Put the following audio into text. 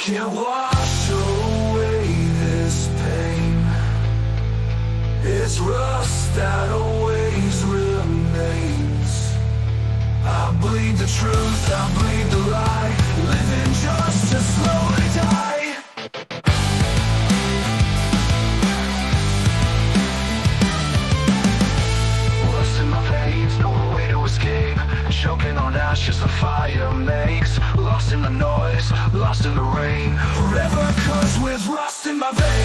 Can't wash away this pain. It's rust that always remains. I bleed the truth, I bleed the lie, living just to slowly die. Lust in my veins, no way to escape. Choking on ashes the fire makes. Lost in the noise, lost in the rain. Forever cursed with rust in my veins.